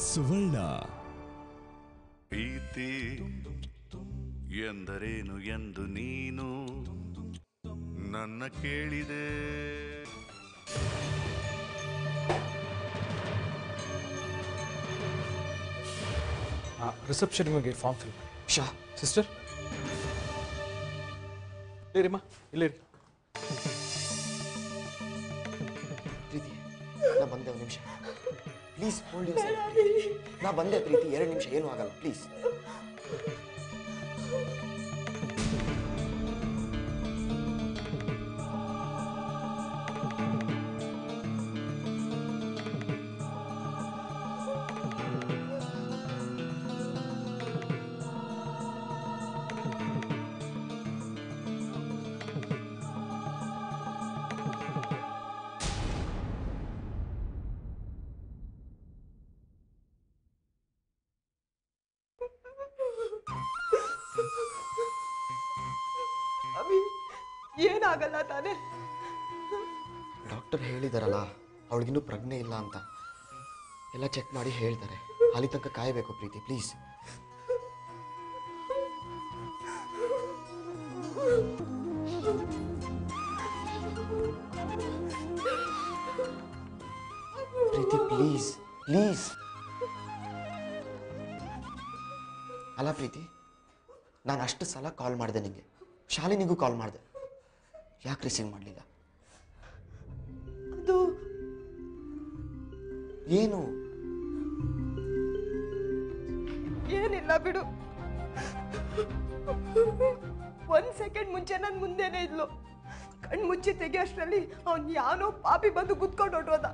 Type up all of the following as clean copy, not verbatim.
ಸುವರ್ಣ. ಪ್ರೀತಿ ಎಂದರೇನು ಎಂದು ನೀನು ನನ್ನ ಕೇಳಿದೆ. ರಿಸೆಪ್ಷನ್ ನಿಮಗೆ ಫಾರ್ಮ್ ಫಿಲ್ ಶಾ ಸಿಸ್ಟರ್ ಇಲ್ಲಿರಿಮ್ಮ ಇಲ್ಲಿರಿ. ಪ್ರೀತಿ ನಾ ಬಂದೆ, ಒಂದು ನಿಮಿಷ ಪ್ಲೀಸ್ ಹೋಲ್ಡ್ ಯು ಸೆಲ್ಫ್. ನಾ ಬಂದೆ ಪ್ರೀತಿ, 2 ನಿಮಿಷ, ಏನೂ ಆಗಲ್ಲ ಪ್ಲೀಸ್. ಅಭಿ ಏನಾಗಲ್ಲ ತಾನೆ? ಡಾಕ್ಟರ್ ಹೇಳಿದಾರಲ್ಲ ಅವಳಿಗಿನ್ನೂ ಪ್ರಜ್ಞೆ ಇಲ್ಲ ಅಂತ, ಎಲ್ಲ ಚೆಕ್ ಮಾಡಿ ಹೇಳ್ತಾರೆ. ಅಲ್ಲಿ ತನಕ ಕಾಯಬೇಕು Preeti, please. Preeti please please. ಅಲ್ಲ ಪ್ರೀತಿ, ನಾನು ಅಷ್ಟು ಸಲ ಕಾಲ್ ಮಾಡಿದೆ ನಿಮಗೆ, ಶಾಲಿನಿಗೂ ಕಾಲ್ ಮಾಡಿದೆ, ಯಾಕೆ ರಿಸೀವ್ ಮಾಡಲಿಲ್ಲ? ಅದು ಏನು? ಏನಿಲ್ಲ ಬಿಡು. 1 ಸೆಕೆಂಡ್ ಮುಂಚೆ ನನ್ನ ಮುಂದೆನೇ ಇದ್ಲು. ಕಣ್ಣು ಮುಚ್ಚಿ ತೆಗಿಯೋಷ್ಟರಲ್ಲಿ ಅವ್ನು ಯಾವನೋ ಪಾಪಿ ಬಂದು ಕುತ್ಕೊಂಡು ಹೊಟ್ಟೋದ.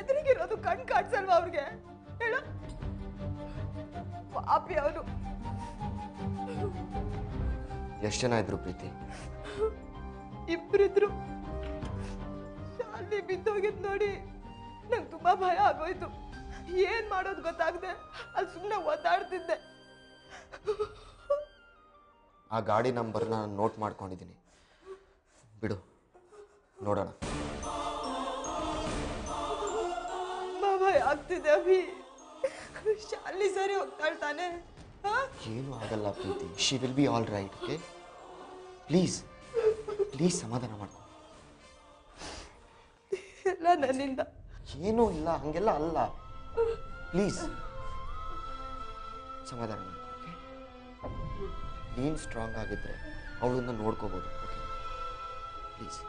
ಎದುರಿಗಿರೋದು ಕಣ್ ಕಾಡ್ಸಲ್ವಾ ಅವ್ರಿಗೆ? ಹೇಳ, ಪಾಪಿ ಅವನು. ಎಷ್ಟು ಜನ ಇದ್ರು ಪ್ರೀತಿ? ಇಬ್ಬರಿದ್ರು. ಶಾಲೆ ಬಿದ್ದೋಗಿದ್ ನೋಡಿ ನಂಗೆ ತುಂಬಾ ಭಯ ಆಗೋಯ್ತು. ಏನ್ ಮಾಡೋದು ಗೊತ್ತಾಗದೆ ಅಲ್ಲಿ ಸುಮ್ಮನೆ ಒದ್ದಾಡ್ತಿದ್ದೆ. ಆ ಗಾಡಿ ನಂಬರ್ನ ನಾನು ನೋಟ್ ಮಾಡ್ಕೊಂಡಿದ್ದೀನಿ, ಬಿಡು ನೋಡೋಣ. ತುಂಬಾ ಭಯ ಆಗ್ತಿದೆ ಅಭಿ. ಶಾಲಿ ಸರಿ ಹೋಗ್ತಾಳೆ ತಾನೆ? ಏನು ಆಗಲ್ಲ Preethi, she will be all right. Okay please please ಸಮಾಧಾನ ಮಾಡ್ಕೊ. ಎಲ್ಲ ನನ್ನಿಂದ. ಏನೂ ಇಲ್ಲ, ಹಂಗೆಲ್ಲ ಅಲ್ಲ. ಪ್ಲೀಸ್ ಸಮಾಧಾನ ಮಾಡ್ಕೊ. ಓಕೆ, ನೀನು ಸ್ಟ್ರಾಂಗ್ ಆಗಿದ್ರೆ ಅವಳನ್ನ ನೋಡ್ಕೋಬೋದು. Okay please.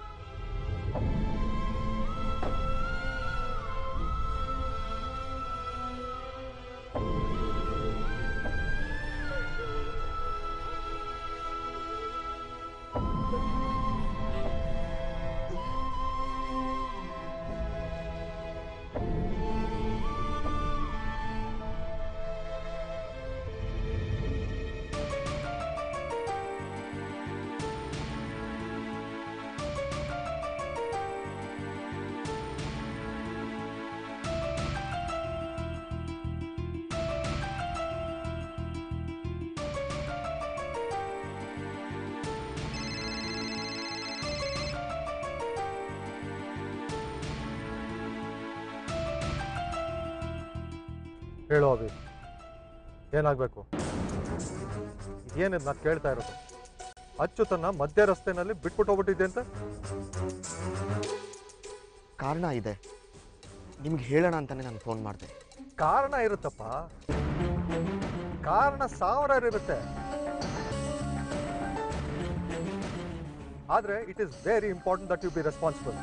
ಹೇಳೋ ಅಭಿ, ಏನಾಗಬೇಕು? ಏನಿದ್ ನಾನು ಕೇಳ್ತಾ ಇರೋದು? ಅಚ್ಚುತನ್ನ ಮಧ್ಯ ರಸ್ತೆನಲ್ಲಿ ಬಿಟ್ಬಿಟ್ಟು ಹೋಗ್ಬಿಟ್ಟಿದ್ದೆ ಅಂತ? ಕಾರಣ ಇದೆ, ನಿಮ್ಗೆ ಹೇಳೋಣ ಅಂತಾನೆ ನಾನು ಫೋನ್ ಮಾಡಿದೆ. ಕಾರಣ ಇರುತ್ತಪ್ಪ, ಕಾರಣ 1000 ಇರುತ್ತೆ. ಆದ್ರೆ it is very important that you be responsible.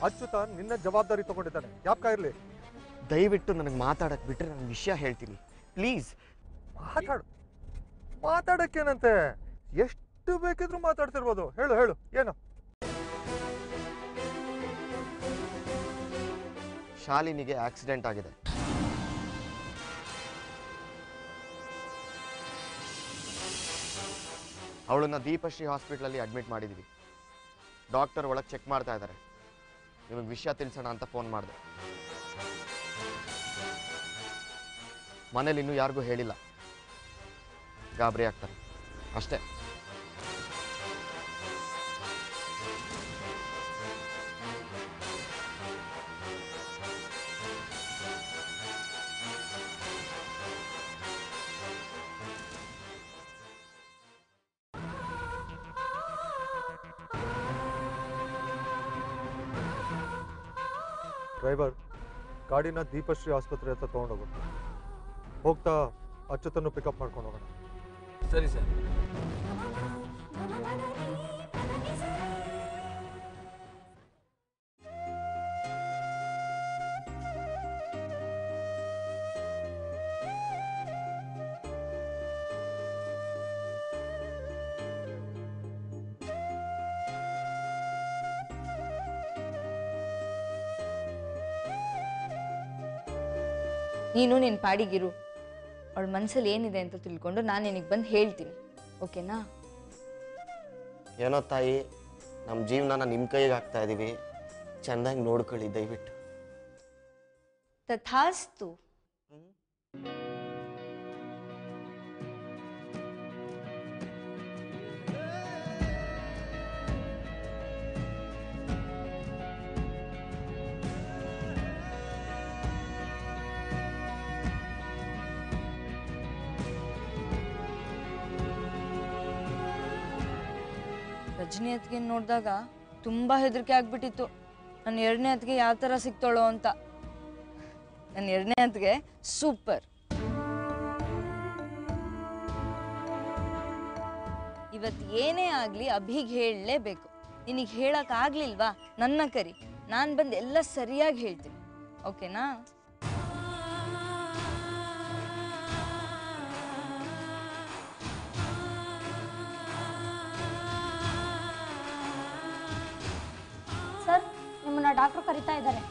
Achyuta ನಿನ್ನ ಜವಾಬ್ದಾರಿ ತಗೊಂಡಿದ್ದಾನೆ, ಜ್ಞಾಪಕ ಇರಲಿ. ದಯವಿಟ್ಟು ನನಗೆ ಮಾತಾಡಕ್ಕೆ ಬಿಟ್ಟರೆ ನಾನು ವಿಷಯ ಹೇಳ್ತೀನಿ ಪ್ಲೀಸ್. ಮಾತಾಡಕ್ಕೇನಂತೆ, ಎಷ್ಟು ಬೇಕಿದ್ರು ಮಾತಾಡ್ತಿರ್ಬೋದು. ಹೇಳು ಹೇಳು, ಏನು? ಶಾಲಿನಿಗೆ ಆಕ್ಸಿಡೆಂಟ್ ಆಗಿದೆ. ಅವಳನ್ನ ದೀಪಶ್ರೀ ಹಾಸ್ಪಿಟಲಲ್ಲಿ ಅಡ್ಮಿಟ್ ಮಾಡಿದ್ದೀವಿ. ಡಾಕ್ಟರ್ ಒಳಗೆ ಚೆಕ್ ಮಾಡ್ತಾ ಇದ್ದಾರೆ. ನಿಮಗೆ ವಿಷಯ ತಿಳಿಸೋಣ ಅಂತ ಫೋನ್ ಮಾಡಿದೆ. ಮನೇಲಿ ಇನ್ನೂ ಯಾರಿಗೂ ಹೇಳಿಲ್ಲ, ಗಾಬರಿ ಆಗ್ತಾರೆ ಅಷ್ಟೇ. ಡ್ರೈವರ್ ಗಾಡಿನ ದೀಪಶ್ರೀ ಆಸ್ಪತ್ರೆ ಹತ್ರ ತೊಗೊಂಡೋಗು. ಹೋಗ್ತಾ ಅಚ್ಯುತನ್ನು ಪಿಕಪ್ ಮಾಡ್ಕೊಂಡು ಹೋಗೋಣ. ಸರಿ ಸರ್. ನೀನು ನಿನ್ನ ಪಾಡಿಗಿರು. ಅವಳ ಮನಸ್ಸಲ್ಲಿ ಏನಿದೆ ಅಂತ ತಿಳ್ಕೊಂಡು ನಾನು ನಿನಗೆ ಬಂದು ಹೇಳ್ತೀನಿ, ಓಕೆನಾ? ಏನೋ ತಾಯಿ, ನಮ್ಮ ಜೀವನನ ನಿಮ್ಮ ಕೈಗೆ ಹಾಕ್ತಾ ಇದ್ದೀವಿ, ಚೆಂದಾಗಿ ನೋಡ್ಕೊಳ್ಳಿ ದಯವಿಟ್ಟು. ತಥಾಸ್ತು. ರಜನಿ ಅತ್ತಿಗೆ ನೋಡಿದಾಗ ತುಂಬ ಹೆದರಿಕೆ ಆಗ್ಬಿಟ್ಟಿತ್ತು. ನನ್ನ ಎರಡನೇ ಅತ್ತಿಗೆ ಯಾವ ಥರ ಸಿಗ್ತಾಳೋ ಅಂತ. ನನ್ನ ಎರಡನೇ ಅತ್ತಿಗೆ ಸೂಪರ್. ಇವತ್ತು ಏನೇ ಆಗಲಿ ಅಭಿಗೆ ಹೇಳಲೇಬೇಕು. ನಿನಗೆ ಹೇಳೋಕ್ಕಾಗ್ಲಿಲ್ವಾ, ನನ್ನ ಕರಿ, ನಾನು ಬಂದು ಎಲ್ಲ ಸರಿಯಾಗಿ ಹೇಳ್ತೀನಿ, ಓಕೆನಾ? ಸರ್, ನಿಮ್ಮನ್ನ ಡಾಕ್ಟರ್ ಕರೀತಾ ಇದ್ದಾರೆ.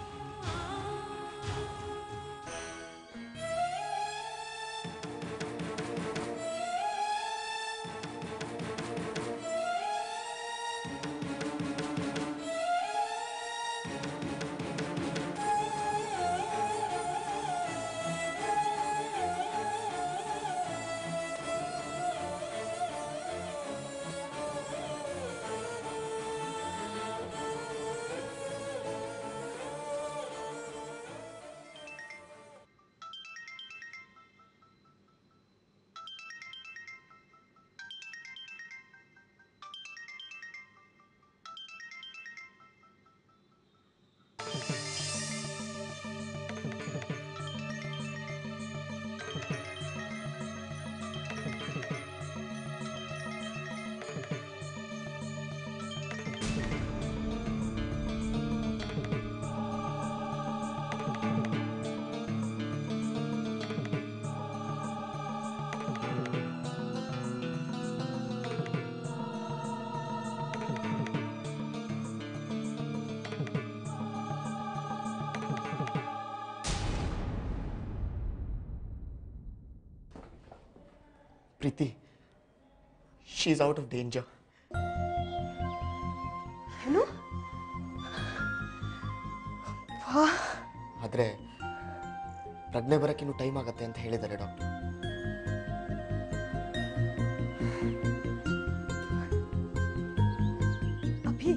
Preethi, she is out of danger. ಏನು? ಆದರೆ ಪ್ರಜ್ಞೆ ಬರೋಕ್ಕೆ ಇನ್ನೂ ಟೈಮ್ ಆಗತ್ತೆ ಅಂತ ಹೇಳಿದ್ದಾರೆ ಡಾಕ್ಟರ್. ಅಭಿ,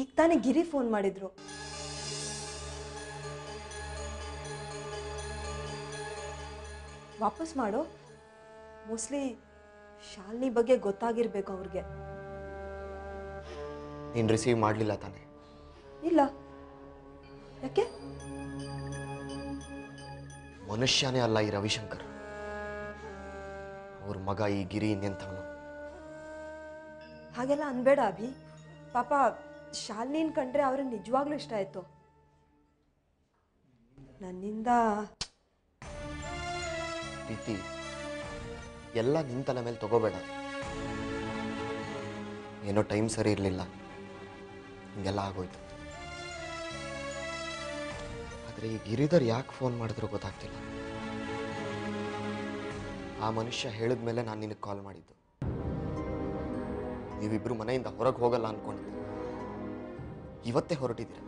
ಈಗ ತಾನೇ ಗಿರಿ ಫೋನ್ ಮಾಡಿದ್ರು. ವಾಪಸ್ ಮಾಡು. ಮೋಸ್ಟ್ಲಿ ಶಾಲಿನಿ ಬಗ್ಗೆ ಗೊತ್ತಾಗಿರ್ಬೇಕು ಅವ್ರಿಗೆ. ನೀನು ರಿಸೀವ್ ಮಾಡಲಿಲ್ಲ ತಾನೆ? ಇಲ್ಲ. ಯಾಕೆ? ಮನುಷ್ಯನೇ ಅಲ್ಲ ಈ ರವಿಶಂಕರ್. ಅವ್ರ ಮಗ ಈ ಗಿರಿ ಇನ್ನೆಂಥವನು. ಹಾಗೆಲ್ಲ ಅನ್ಬೇಡ ಅಭಿ. ಪಾಪ ಶಾಲಿನಿನ್ ಕಂಡ್ರೆ ಅವ್ರಿಗೆ ನಿಜವಾಗ್ಲೂ ಇಷ್ಟ ಆಯ್ತು. ನನ್ನಿಂದ ಪ್ರೀತಿ, ಎಲ್ಲ ನಿನ್ನ ತಲೆ ಮೇಲೆ ತಗೋಬೇಡ. ಏನೋ ಟೈಮ್ ಸರಿ ಇರಲಿಲ್ಲ, ಹಿಂಗೆಲ್ಲ ಆಗೋಯ್ತು. ಆದರೆ ಈ ಗಿರಿಧರ್ ಯಾಕೆ ಫೋನ್ ಮಾಡಿದ್ರು ಗೊತ್ತಾಗ್ತಿಲ್ಲ. ಆ ಮನುಷ್ಯ ಹೇಳಿದ ಮೇಲೆ ನಾನು ನಿನಗೆ ಕಾಲ್ ಮಾಡಿದ್ದು. ನೀವಿಬ್ರು ಮನೆಯಿಂದ ಹೊರಗೆ ಹೋಗಲ್ಲ ಅನ್ಕೊಂಡಿದ್ದೆ. ಇವತ್ತೇ ಹೊರಟಿದ್ದೀರ.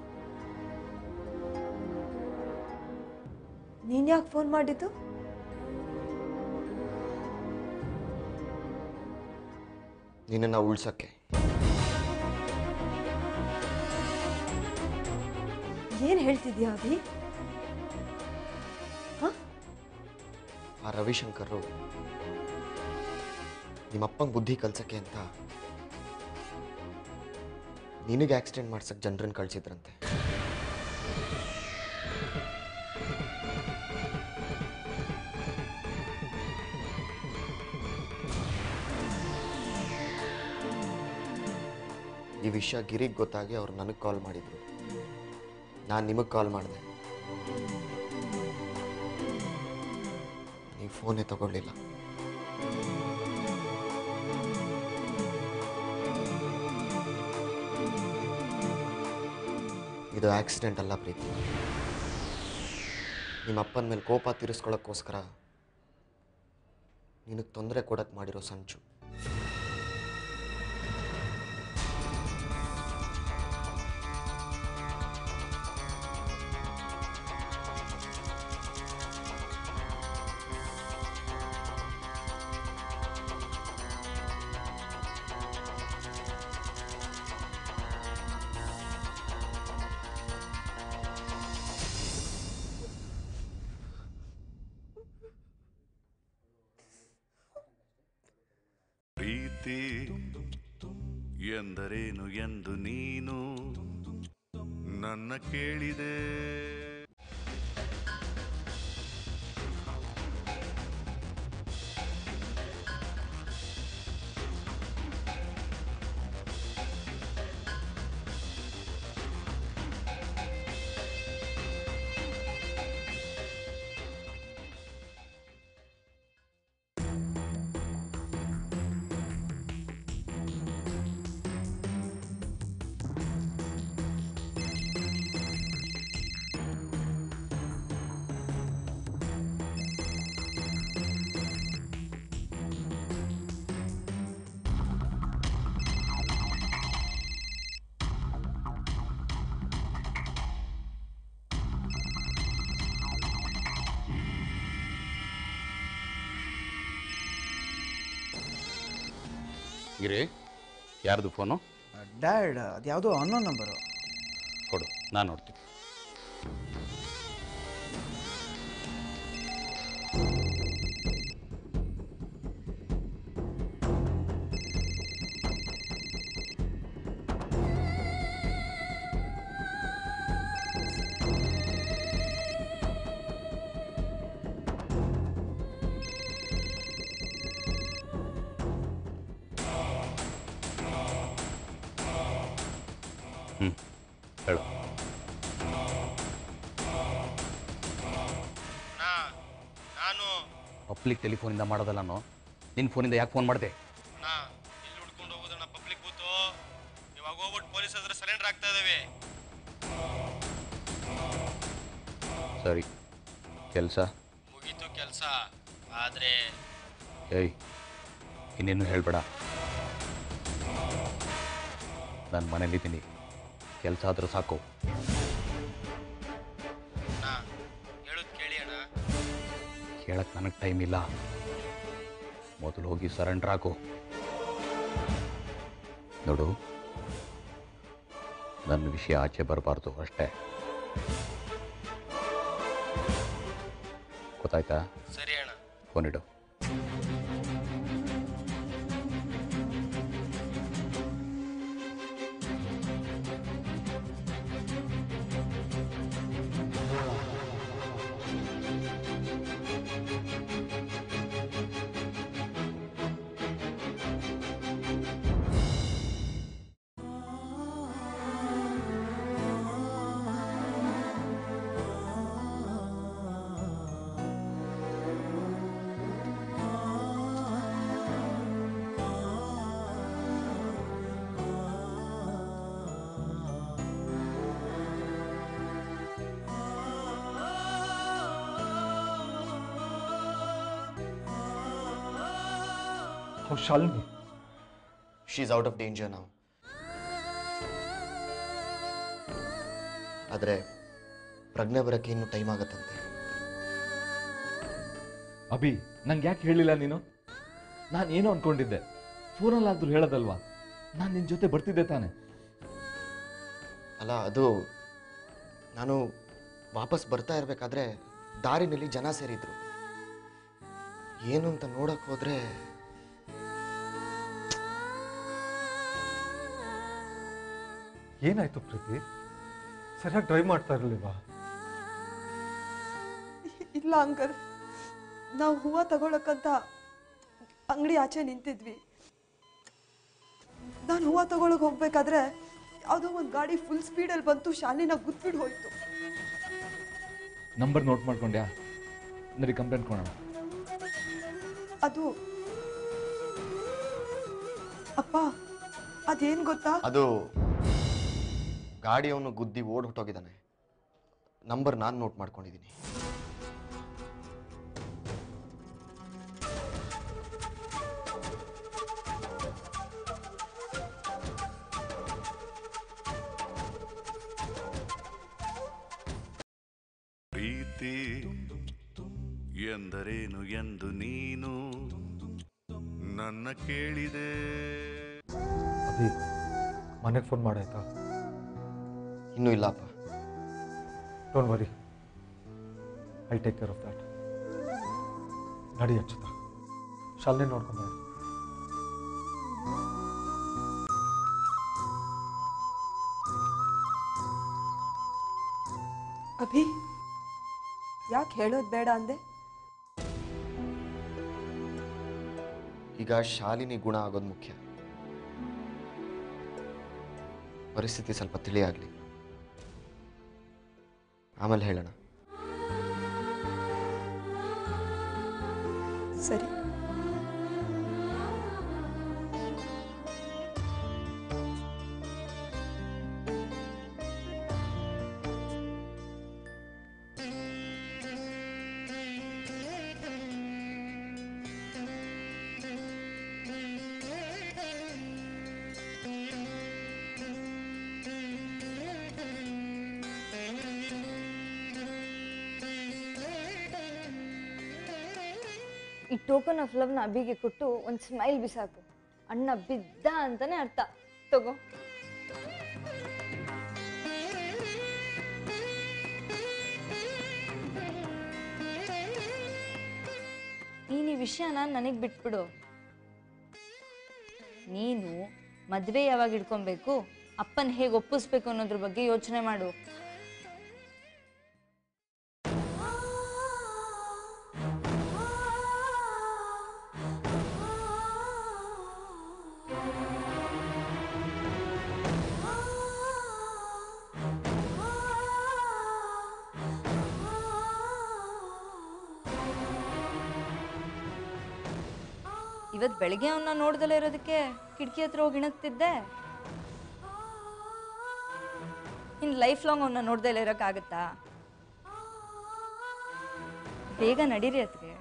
ನೀನ್ ಯಾಕೆ ಫೋನ್ ಮಾಡಿದ್ದು? ನಿನ್ನನ್ನು ಉಳ್ಸಕ್ಕೆ. ಏನ್ ಹೇಳ್ತಿದ್ಯಾ ಅಭಿ? ಆ ರವಿಶಂಕರ್ ನಿಮ್ಮಪ್ಪಂಗೆ ಬುದ್ಧಿ ಕಲ್ಸಕ್ಕೆ ಅಂತ ನಿನಗೆ ಆಕ್ಸಿಡೆಂಟ್ ಮಾಡ್ಸಕ್ಕೆ ಜನರನ್ನು ಕಳಿಸಿದ್ರಂತೆ. ಈ ವಿಷಯ ಗಿರಿಗೆ ಗೊತ್ತಾಗಿ ಅವ್ರು ನನಗೆ ಕಾಲ್ ಮಾಡಿದ್ರು. ನಾನು ನಿಮಗೆ ಕಾಲ್ ಮಾಡಿದೆ, ನೀವು ಫೋನೇ ತಗೊಳ್ಳಿಲ್ಲ. ಇದು ಆಕ್ಸಿಡೆಂಟ್ ಅಲ್ಲ ಪ್ರೀತಿ. ನಿಮ್ಮ ಅಪ್ಪನ ಮೇಲೆ ಕೋಪ ತೀರಿಸ್ಕೊಳ್ಳೋಕ್ಕೋಸ್ಕರ ನಿನಗೆ ತೊಂದರೆ ಕೊಡಕ್ಕೆ ಮಾಡಿರೋ ಸಂಚು. ಪ್ರೀತಿ ಎಂದರೇನು ಎಂದು ನೀನು ನನ್ನ ಕೇಳಿದೆ. ಗಿರಿ, ಯಾರ್ದು ಫೋನು? ಡ್ಯಾಡ್, ಅದು ಯಾವುದೋ ಅನ್ನೋನ್ ನಂಬರು. ಕೊಡು, ನಾನು ನೋಡ್ತೀನಿ. ಹೇಳು. ನಾನು ಪಬ್ಲಿಕ್ ಟೆಲಿಫೋನಿಂದ ಮಾಡೋದಲ್ಲ ನಾನು. ನಿನ್ನ ಫೋನಿಂದ ಯಾಕೆ ಫೋನ್ ಮಾಡಿದೆ? ಇಲ್ಲಿ ಹುಡ್ಕೊಂಡು ಹೋಗೋದಣ್ಣ ಪಬ್ಲಿಕ್ ಬೂತು. ಇವಾಗ ಹೋಗ್ಬಿಟ್ಟು ಪೊಲೀಸ್ ಹತ್ರ ಸರೆಂಡರ್ ಆಗ್ತಾ ಇದ್ದಾವೆ. ಸರಿ, ಕೆಲಸ ಮುಗೀತು ಕೆಲಸ. ಆದರೆ ಏಯ್, ಇನ್ನೇನು ಹೇಳಬೇಡ. ನಾನು ಮನೇಲಿದ್ದೀನಿ, ಕೆಲಸ ಆದರೂ ಸಾಕು. ಹೇಳೋದು ಕೇಳಿ ಅಣ್ಣ. ಕೇಳಕ್ಕೆ ನನಗೆ ಟೈಮ್ ಇಲ್ಲ. ಮೊದಲು ಹೋಗಿ ಸರೆಂಡರ್ ಹಾಕು. ನೋಡು, ನನ್ನ ವಿಷಯ ಆಚೆ ಬರಬಾರ್ದು ಅಷ್ಟೇ. ಗೊತ್ತಾಯ್ತಾ? ಸರಿ ಅಣ್ಣ. ಫೋನ್ ಇಡು. Oh, Shalini. She's out of danger now. ಆದರೆ ಪ್ರಜ್ಞೆ ಬರೋಕ್ಕೆ ಇನ್ನೂ ಟೈಮ್ ಆಗತ್ತಂತೆ. ಅಭಿ, ನಂಗೆ ಯಾಕೆ ಹೇಳಿಲ್ಲ ನೀನು? ನಾನು ಏನೋ ಅನ್ಕೊಂಡಿದ್ದೆ. ಫೋನಲ್ಲಾದ್ರೂ ಹೇಳೋದಲ್ವಾ? ನಾನು ನಿನ್ನ ಜೊತೆ ಬರ್ತಿದ್ದೆ ತಾನೆ. ಅಲ್ಲ, ಅದು ನಾನು ವಾಪಸ್ ಬರ್ತಾ ಇರಬೇಕಾದ್ರೆ ದಾರಿನಲ್ಲಿ ಜನ ಸೇರಿದ್ರು. ಏನು ಅಂತ ನೋಡಕ್ಕೆ ಹೋದ್ರೆ ಏನಾಯ್ತು ಪ್ರೀತಿ? ಸರಿಯಾಗಿ ಡ್ರೈವ್ ಮಾಡ್ತಾ ಇರಲಿಲ್ವಾ? ಇಲ್ಲ ಅಂಕಲ್, ನಾವು ಹೂವು ತಗೊಳಕ್ಕಂತ ಅಂಗಡಿ ಆಚೆ ನಿಂತಿದ್ವಿ. ನಾನು ಹೂವು ತಗೊಳಕ್ ಹೋಗ್ಬೇಕಾದ್ರೆ ಯಾವುದೋ ಒಂದು ಗಾಡಿ ಫುಲ್ ಸ್ಪೀಡಲ್ಲಿ ಬಂತು, ಶಾಲಿನ ಗುದ್ಬಿಟ್ಟು ಹೋಯ್ತು. ನಂಬರ್ ನೋಟ್ ಮಾಡ್ಕೊಂಡ್ಯಾ? ನಡಿ ಕಂಪ್ಲೇಂಟ್ ಕೊಡೋಣ. ಅದು ಅಪ್ಪ, ಅದೇನು ಗೊತ್ತಾ? ಅದು ಗಾಡಿಯವನು ಗುದ್ದಿ ಓಡ್ ಹೊಟ್ಟೋಗಿದ್ದಾನೆ. ನಂಬರ್ ನಾನು ನೋಟ್ ಮಾಡ್ಕೊಂಡಿದ್ದೀನಿ. ಪ್ರೀತಿ ಎಂದರೇನು ಎಂದು ನೀನು ನನ್ನ ಕೇಳಿದೆ. ಅಭಿ, ಮನೆಗೆ ಫೋನ್ ಮಾಡಾಯ್ತಾ? ಇನ್ನೂ ಇಲ್ಲಪ್ಪ. Don't worry, I take care of that. ನಡಿ ಅಚ್ಚುತ, ಶಾಲಿನಿ ನೋಡ್ಕೊಂಬ. ಅಭಿ, ಯಾಕೆ ಹೇಳೋದು ಬೇಡ ಅಂದೆ? ಈಗ ಶಾಲಿನಿ ಗುಣ ಆಗೋದು ಮುಖ್ಯ. ಪರಿಸ್ಥಿತಿ ಸ್ವಲ್ಪ ತಿಳಿಯಾಗಲಿ, ಆಮೇಲೆ ಹೇಳೋಣ. ಸರಿ. ಈ ಟೋಕನ್ ಆಫ್ ಲವ್ನ ಅಭಿಗೆ ಕೊಟ್ಟು ಒಂದು ಸ್ಮೈಲ್ ಬಿಸಾಕು. ಅಣ್ಣ ಬಿದ್ದ ಅಂತಾನೆ ಅರ್ಥ. ತಗೋ. ನೀನು ಈ ವಿಷಯನ ನನಗೆ ಬಿಟ್ಬಿಡು. ನೀನು ಮದುವೆ ಯಾವಾಗ ಇಟ್ಕೊಬೇಕು, ಅಪ್ಪನ ಹೇಗೆ ಒಪ್ಪಿಸ್ಬೇಕು ಅನ್ನೋದ್ರ ಬಗ್ಗೆ ಯೋಚನೆ ಮಾಡು. ಇವತ್ತು ಬೆಳಿಗ್ಗೆ ಅವನ್ನ ನೋಡ್ದಲೇ ಇರೋದಕ್ಕೆ ಕಿಟಕಿ ಹತ್ರ ಹೋಗಿ ಇಣಕ್ತಿದ್ದೆ. ಇನ್ನು ಲೈಫ್ ಲಾಂಗ್ ಅವನ್ನ ನೋಡ್ದಲೇ ಇರೋಕ್ಕಾಗತ್ತಾ? ಬೇಗ ನಡೀರಿ ಅತ್ಗೆ.